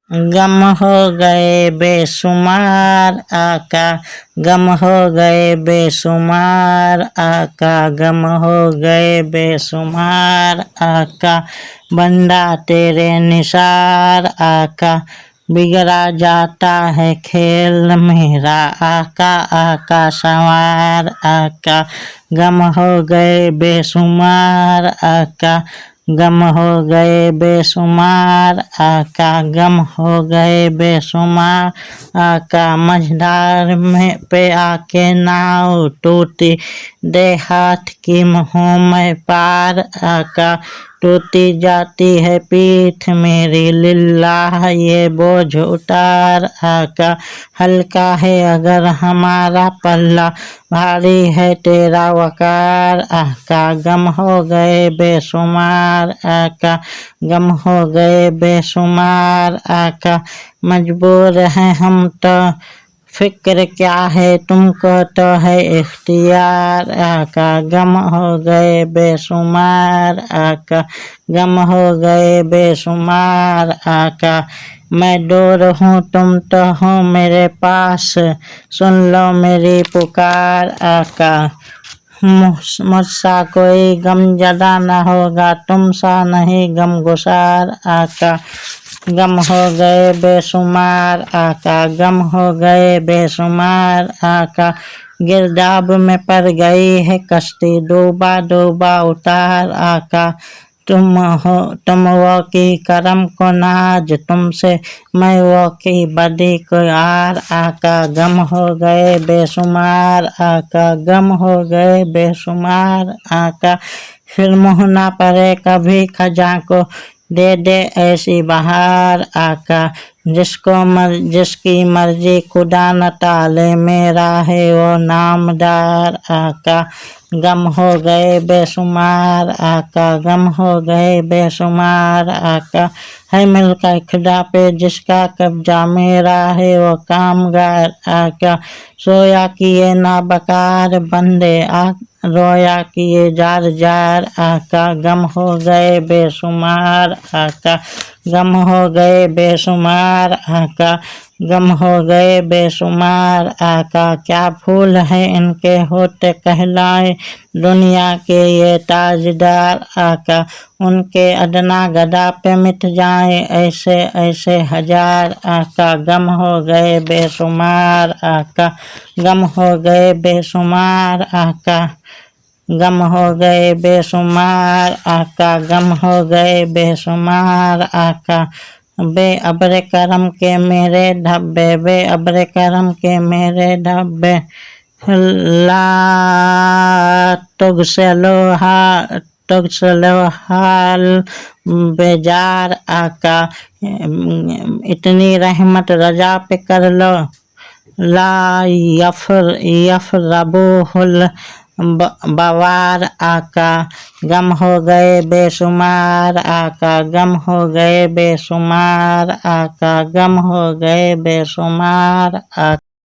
गम हो गए बेशुमार आका, गम हो गए बेशुमार आका, गम हो गए बेशुमार आका, बंदा तेरे निसार आका, बिगड़ा जाता है खेल मेरा आका, आका संवार आका, गम हो गए बेशुमार आका, गम हो गए बेशुमार आका, गम हो गए बेशुमार आका, मझधार में पे आके नाव टूटी, दे हाथ की हूँ मैं पार आका, टूटी जाती है पीठ मेरी लिल्लाह ये बोझ उतार आका, हल्का है अगर हमारा पल्ला, भारी है तेरा वकार आका, गम हो गए बेशुमार आका, गम हो गए बेशुमार आका, मजबूर हैं हम तो फिक्र क्या है तुमको तो है इख्तियार आका, गम हो गए बेशुमार आका, गम हो गए बेशुमार आका, मैं दूर हूँ तुम तो हो मेरे पास, सुन लो मेरी पुकार आका, मुझसा कोई गम ज़दा न होगा तुमसा नहीं गम गुसार आका, गम हो गए बेशुमार आका, गम हो गए बेशुमार आका, गिरदाब में पड़ गई है कश्ती, डूबा डूबा उतार आका, तुम वो की करम को नाज, तुमसे मैं वो की बदी को आर आका, गम हो गए बेशुमार आका, गम हो गए बेशुमार आका, फिर मुँह ना पड़े कभी खजा को, दे दे ऐसी बहार आका, जिसकी मर्जी खुदा न टाले, मेरा है वो नामदार आका, गम हो गए बेशुमार आका, गम हो गए बेशुमार आका, है मिलकर खुदा पे जिसका कब्जा, मेरा है वो कामगार आका, सोया किए ना बकार बंदे रोया किए जार जार आका, गम हो गए बेशुमार आका, गम हो गए बेशुमार आका, गम हो गए बेशुमार आका, क्या फूल है इनके होते कहलाए दुनिया के ये ताजदार आका, उनके अदना गदा पे मिट जाए ऐसे ऐसे हजार आका, गम हो गए बेशुमार आका, गम हो गए बेशुमार आका, गम हो गए बेशुमार आका, गम हो गए बेशुमार आका, बे अब्र करम के मेरे धब्बे, बे अब्र करम के मेरे धब्बे, ला तुगसलो हाल बेजार आका, इतनी रहमत रजा पे कर लो, ला यफरबुहुल बवार आका, गम हो गए बेशुमार आका, गम हो गए बेशुमार आका, गम हो गए बेशुमार आका।